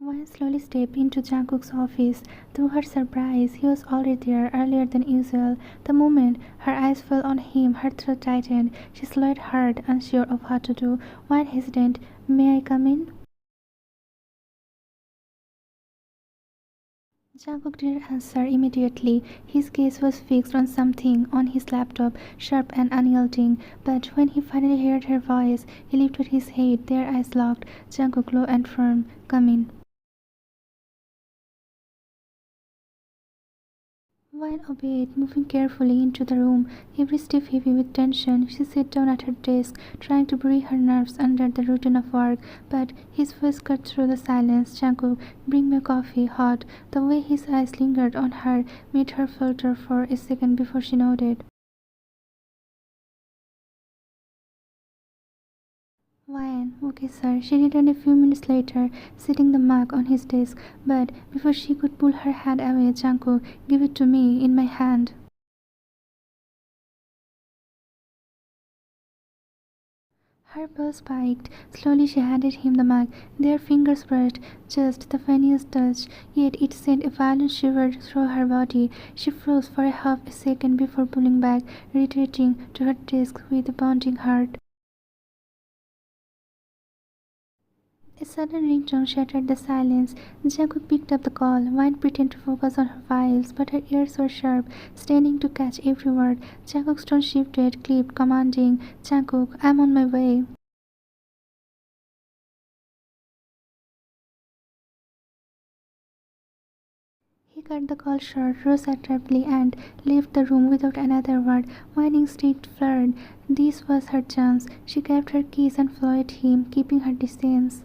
Wan slowly stepped into Jungkook's office. To her surprise, he was already there earlier than usual. The moment her eyes fell on him, her throat tightened. She slowed hard, unsure of what to do. Wan hesitant, "May I come in?" Jungkook didn't answer immediately. His gaze was fixed on something on his laptop, sharp and unyielding. But when he finally heard her voice, he lifted his head, their eyes locked. Jungkook low and firm, "Come in." Vine obeyed, moving carefully into the room, every step heavy with tension. She sat down at her desk, trying to bury her nerves under the routine of work, but his voice cut through the silence. "Jungkook, bring me coffee, hot." The way his eyes lingered on her made her falter for a second before she nodded. "Fine, okay, sir." She returned a few minutes later, setting the mug on his desk, but before she could pull her hand away, "Jungkook, give it to me, in my hand." Her pulse spiked. Slowly she handed him the mug. Their fingers brushed, just the faintest touch, yet it sent a violent shiver through her body. She froze for a half a second before pulling back, retreating to her desk with a pounding heart. A sudden ringtone shattered the silence. Jungkook picked up the call. Vine pretended to focus on her files, but her ears were sharp, straining to catch every word. Jungkook's tone shifted, clipped, commanding, "Jungkook, I'm on my way." He cut the call short, rose abruptly, and left the room without another word. One instinct flared. This was her chance. She grabbed her keys and followed him, keeping her distance.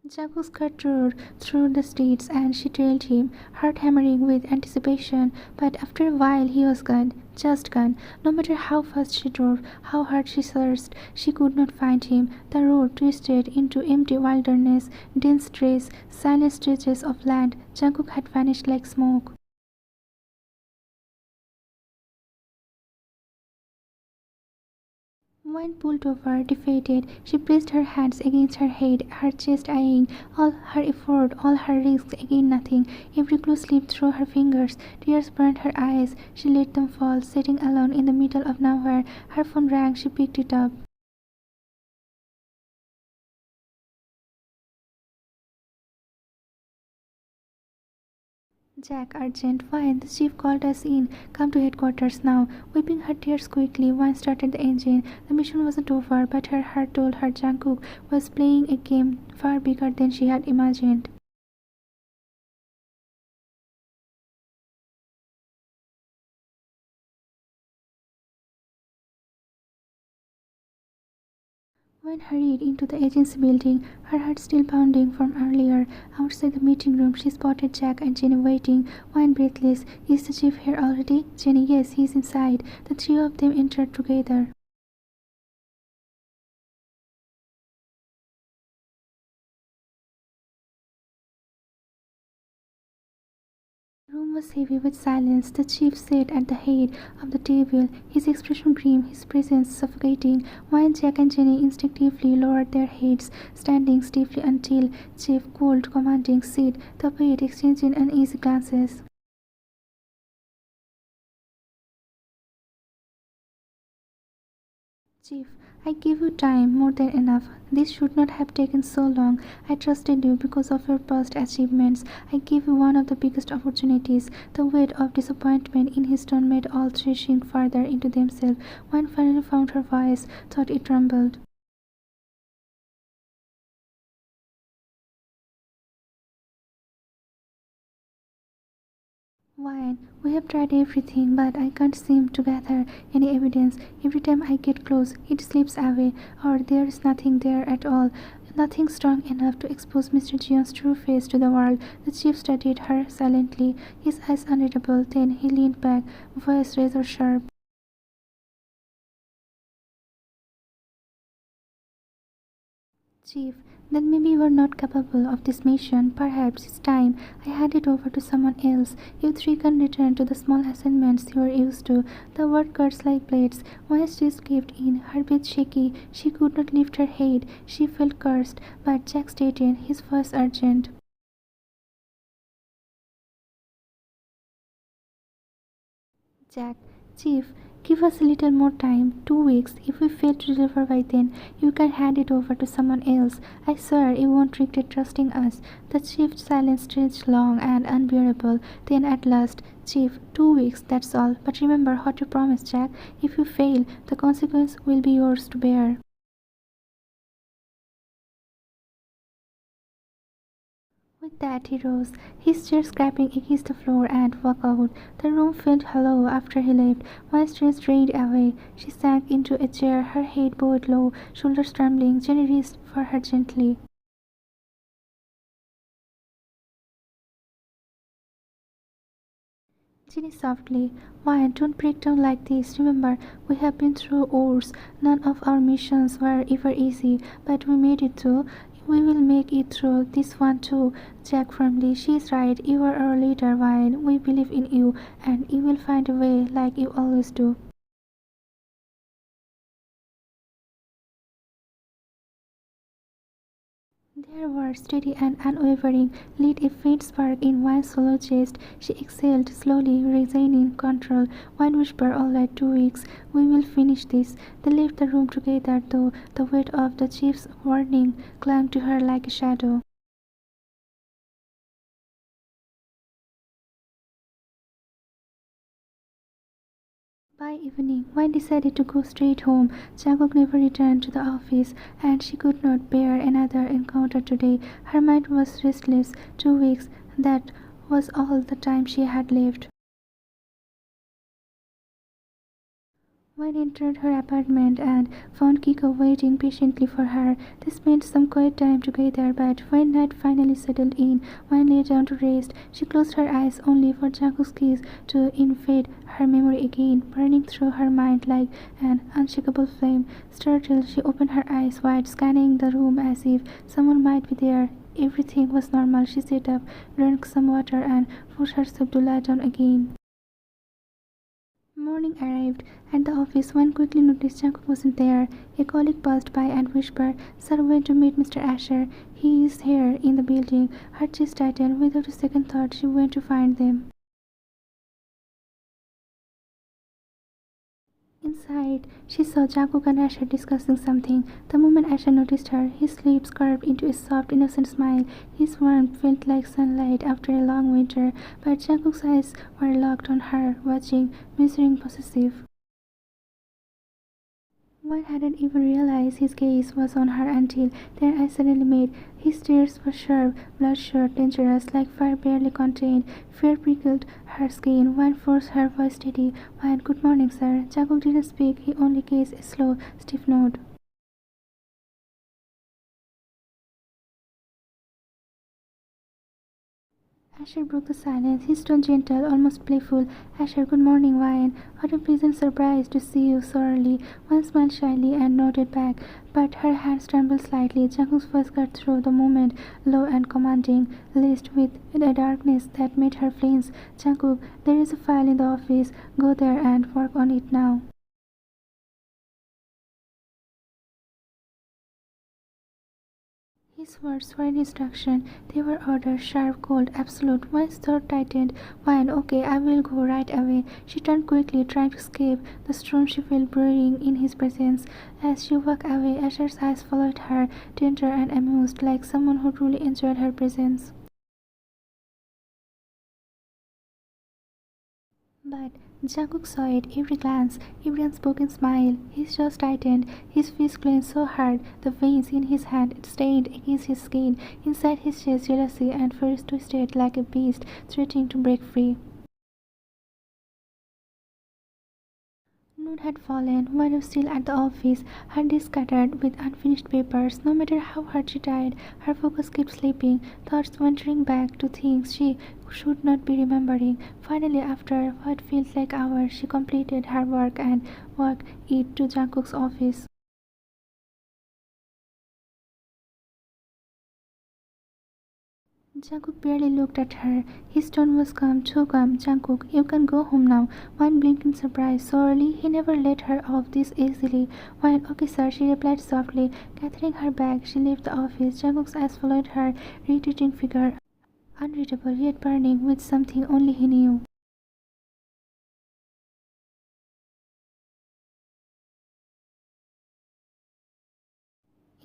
Jungkook's cut roared through the streets, and she trailed him, heart hammering with anticipation. But after a while he was gone, just gone. No matter how fast she drove, how hard she searched, she could not find him. The road twisted into empty wilderness, dense trees, silent stretches of land. Jungkook had vanished like smoke. When pulled over, defeated, she pressed her hands against her head, her chest aching, all her effort, all her risks, again nothing. Every clue slipped through her fingers, tears burned her eyes. She let them fall, sitting alone in the middle of nowhere. Her phone rang, she picked it up. "Jack, urgent. Why? The chief called us in. Come to headquarters now." Wiping her tears quickly, Vine started the engine. The mission wasn't over, but her heart told her Jungkook was playing a game far bigger than she had imagined. When hurried into the agency building, her heart still pounding from earlier. Outside the meeting room, she spotted Jack and Jenny waiting, one breathless. "Is the chief here already?" "Jenny, yes, he's inside." The three of them entered together. The room was heavy with silence. The chief sat at the head of the table, his expression grim, his presence suffocating. While Jack and Jenny instinctively lowered their heads, standing stiffly until Chief cold, commanding, "Sit." The pair exchanged uneasy glances. "Chief, I gave you time, more than enough. This should not have taken so long. I trusted you because of your past achievements. I gave you one of the biggest opportunities." The weight of disappointment in his tone made all three sink farther into themselves. One finally found her voice, thought it trembled. "Wine. We have tried everything, but I can't seem to gather any evidence. Every time I get close, it slips away, or there is nothing there at all. Nothing strong enough to expose Mr. Jeon's true face to the world." The chief studied her silently, his eyes unreadable. Then he leaned back, voice razor sharp. "Chief, Then maybe you are not capable of this mission. Perhaps it's time I hand it over to someone else. You three can return to the small assignments you are used to. The word cuts like blades. Once she caved in, her breath shaky. She could not lift her head. She felt cursed, but Jack stayed in, his voice urgent. Jack, Chief, give us a little more time. 2 weeks. If we fail to deliver by then, you can hand it over to someone else. I swear you won't regret trusting us. The chief's silence stretched long and unbearable. Then at last, Chief, 2 weeks, that's all. But remember what you promised, Jack. If you fail, the consequence will be yours to bear. With that he rose, his chair scraping against the floor, and walked out. The room felt hollow after he left. My stress drained away. She sank into a chair, her head bowed low, shoulders trembling. Jenny reached for her gently. Jenny softly, why, don't break down like this. Remember, we have been through wars. None of our missions were ever easy, but we made it through. We will make it through this one too. Jack firmly, she is right. You are our leader, Wine. We believe in you, and you will find a way like you always do. Their words, steady and unwavering, lit a faint spark in Wine's hollow chest. She exhaled slowly, regaining control. Wine whispered, all right, 2 weeks. We will finish this. They left the room together, though the weight of the chief's warning clung to her like a shadow. By evening, Wine decided to go straight home. Jungkook never returned to the office, and she could not bear another encounter today. Her mind was restless. 2 weeks, that was all the time she had left. Wine entered her apartment and found Kiko waiting patiently for her. They spent some quiet time together, but when night finally settled in, Wine lay down to rest. She closed her eyes only for Jungkook's kiss to invade her memory again, burning through her mind like an unshakable flame. Startled, she opened her eyes wide, scanning the room as if someone might be there. Everything was normal. She sat up, drank some water, and forced herself to lie down again. Morning arrived. At the office, one quickly noticed Jungkook wasn't there. A colleague passed by and whispered, Sir went to meet Mr. Asher. He is here in the building. Her chest tightened. Without a second thought, she went to find them. Inside, she saw Jungkook and Asher discussing something. The moment Asher noticed her, his lips curved into a soft, innocent smile. His warmth felt like sunlight after a long winter, but Jungkook's eyes were locked on her, watching, measuring, possessive. One hadn't even realized his gaze was on her until their eyes suddenly met. His stares were sharp, bloodshot, dangerous, like fire barely contained. Fear prickled her skin. One forced her voice steady. One, good morning, sir. Jacob didn't speak. He only gave a slow, stiff nod. Asher broke the silence, his tone gentle, almost playful. Asher, good morning, Wine. What a pleasant surprise to see you so early. One smiled shyly and nodded back, but her hands trembled slightly. Jungkook's voice cut through the moment, low and commanding, laced with a darkness that made her flinch. Jungkook, there is a file in the office. Go there and work on it now. His words were an instruction. They were orders, sharp, cold, absolute. One's throat tightened. Fine, okay, I will go right away. She turned quickly, trying to escape the storm she felt brewing in his presence. As she walked away, Asher's eyes followed her, tender and amused, like someone who truly enjoyed her presence. But Jungkook saw it, every glance, every unspoken smile. His jaws tightened, his fist clenched so hard the veins in his hand stained against his skin. Inside his chest, jealousy and fear twisted like a beast threatening to break free. Noon had fallen. One was still at the office, her desk scattered with unfinished papers. No matter how hard she tried, her focus kept slipping, thoughts wandering back to things she should not be remembering. Finally, after what felt like hours, she completed her work and walked it to Jungkook's office. Jungkook barely looked at her. His tone was calm, too calm. "Jungkook, you can go home now." One blinked in surprise. So early, he never let her off this easily. When, "Okay, sir," she replied softly. Gathering her bag, she left the office. Jungkook's eyes followed her retreating figure, unreadable yet burning with something only he knew.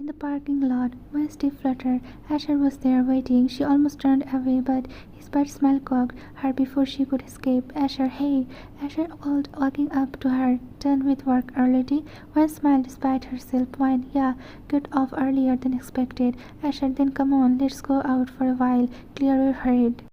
In the parking lot, when Steve fluttered, Asher was there waiting. She almost turned away, but his bad smile caught her before she could escape. "Asher, hey!" Asher called, walking up to her. "Done with work already?" One smiled despite herself. One, "Yeah, got off earlier than expected." "Asher, then come on, let's go out for a while. Clear your head."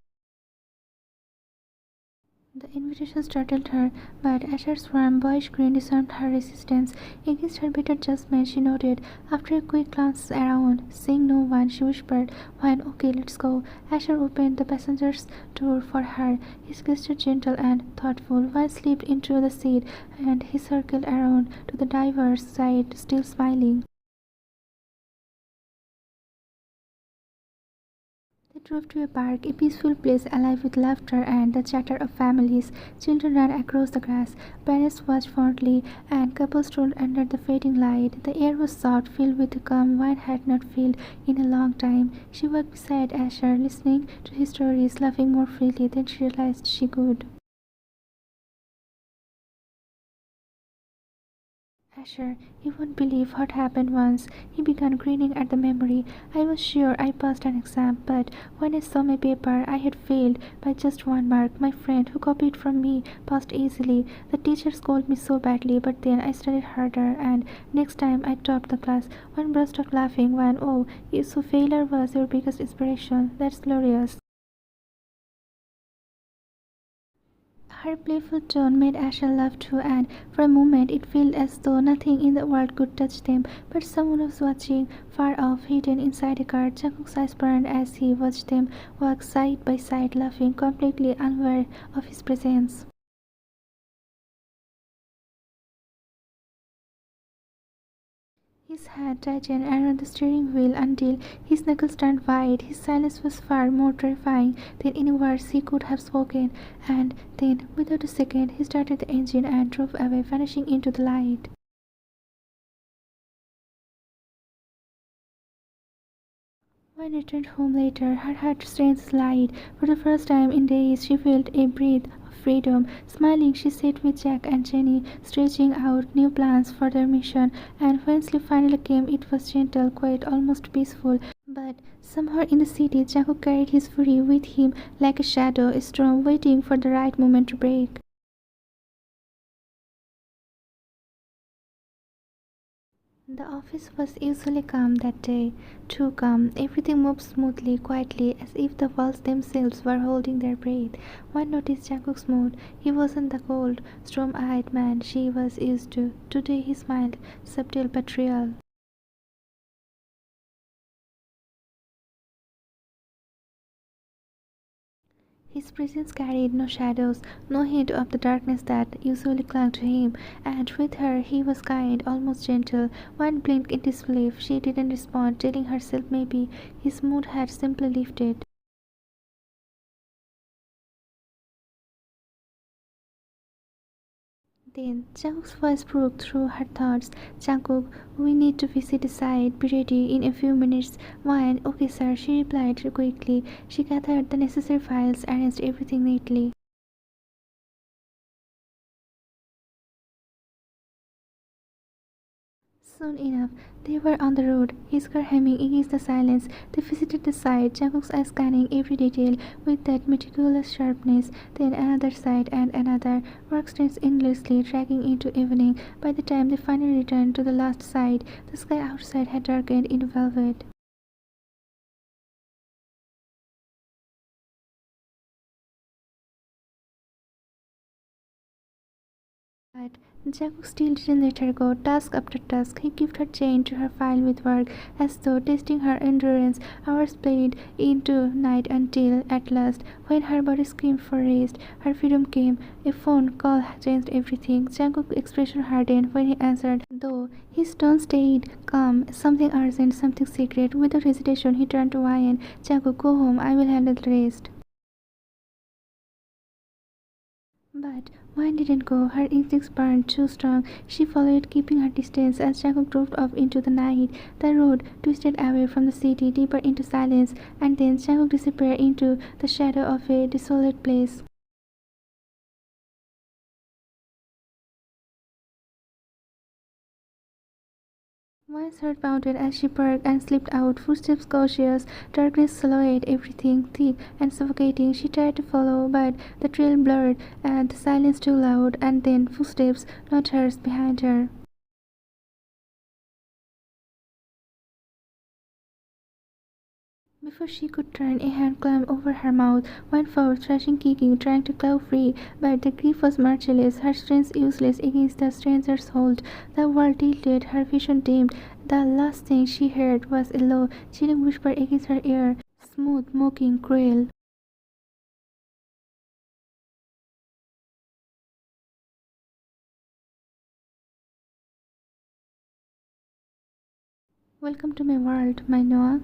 The invitation startled her, but Asher's warm, boyish grin disarmed her resistance. Against her better judgment, she nodded. After a quick glance around, seeing no one, she whispered, "Fine, okay, let's go." Asher opened the passenger's door for her, his gesture gentle and thoughtful. One slipped into the seat, and he circled around to the driver's side, still smiling. They drove to a park, a peaceful place alive with laughter and the chatter of families. Children ran across the grass, parents watched fondly, and couples strolled under the fading light. The air was soft, filled with a calm one had not felt in a long time. She walked beside Asher, listening to his stories, laughing more freely than she realized she could. "Asher, you won't believe what happened once." He began grinning at the memory. "I was sure I passed an exam, but when I saw my paper I had failed by just 1 mark. My friend, who copied from me, passed easily. The teacher scolded me so badly, but then I studied harder, and next time I topped the class." One burst of laughing. One, "Oh, so failure was your biggest inspiration. That's glorious." Her playful tone made Asher laugh too, and for a moment it felt as though nothing in the world could touch them. But someone was watching, far off, hidden inside a car. Jungkook's eyes burned as he watched them walk side by side, laughing, completely unaware of his presence. His hand tightened around the steering wheel until his knuckles turned white. His silence was far more terrifying than any words he could have spoken. And then, without a second, he started the engine and drove away, vanishing into the light. When returned home later, her heart strains light. For the first time in days, she felt a breath of freedom. Smiling, she sat with Jack and Jenny, stretching out new plans for their mission. And when sleep finally came, it was gentle, quiet, almost peaceful. But somewhere in the city, Jungkook carried his fury with him like a shadow, a storm waiting for the right moment to break. The office was usually calm that day, too calm. Everything moved smoothly, quietly, as if the walls themselves were holding their breath. One noticed Jungkook's mood. He wasn't the cold, storm-eyed man she was used to. Today he smiled, subtle but real. His presence carried no shadows, no hint of the darkness that usually clung to him, and with her he was kind, almost gentle. One blinked in disbelief. She didn't respond, telling herself maybe his mood had simply lifted. Then Jungkook's voice broke through her thoughts. "Jungkook, we need to visit the site. Be ready in a few minutes." "Fine, okay, sir," she replied quickly. She gathered the necessary files, arranged everything neatly. Soon enough, they were on the road, his car humming against the silence. They visited the site, Jungkook's eyes scanning every detail with that meticulous sharpness. Then another site and another, work streams endlessly, dragging into evening. By the time they finally returned to the last site, the sky outside had darkened into velvet. But Jungkook still didn't let her go. Task after task, he kept her chained to her file with work, as though testing her endurance. Hours played into night until, at last, when her body screamed for rest, her freedom came. A phone call changed everything. Jungkook's expression hardened when he answered, though his tone stayed calm. Something urgent, something secret. Without hesitation, he turned to Ryan. Jungkook, go home. I will handle the rest. But Wine didn't go. Her instincts burned too strong. She followed, keeping her distance as Jacob drove off into the night. The road twisted away from the city, deeper into silence, and then Jacob disappeared into the shadow of a desolate place. Wine's heart pounded as she parked and slipped out, footsteps cautious, darkness swallowed everything, thick and suffocating. She tried to follow, but the trail blurred and the silence too loud, and then footsteps, not hers, behind her. Before she could turn, a hand climbed over her mouth, went forward, thrashing, kicking, trying to claw free, but the grip was merciless, her strength useless against the stranger's hold. The world tilted, her vision dimmed. The last thing she heard was a low, chilling whisper against her ear, smooth, mocking, cruel. Welcome to my world, my Noah.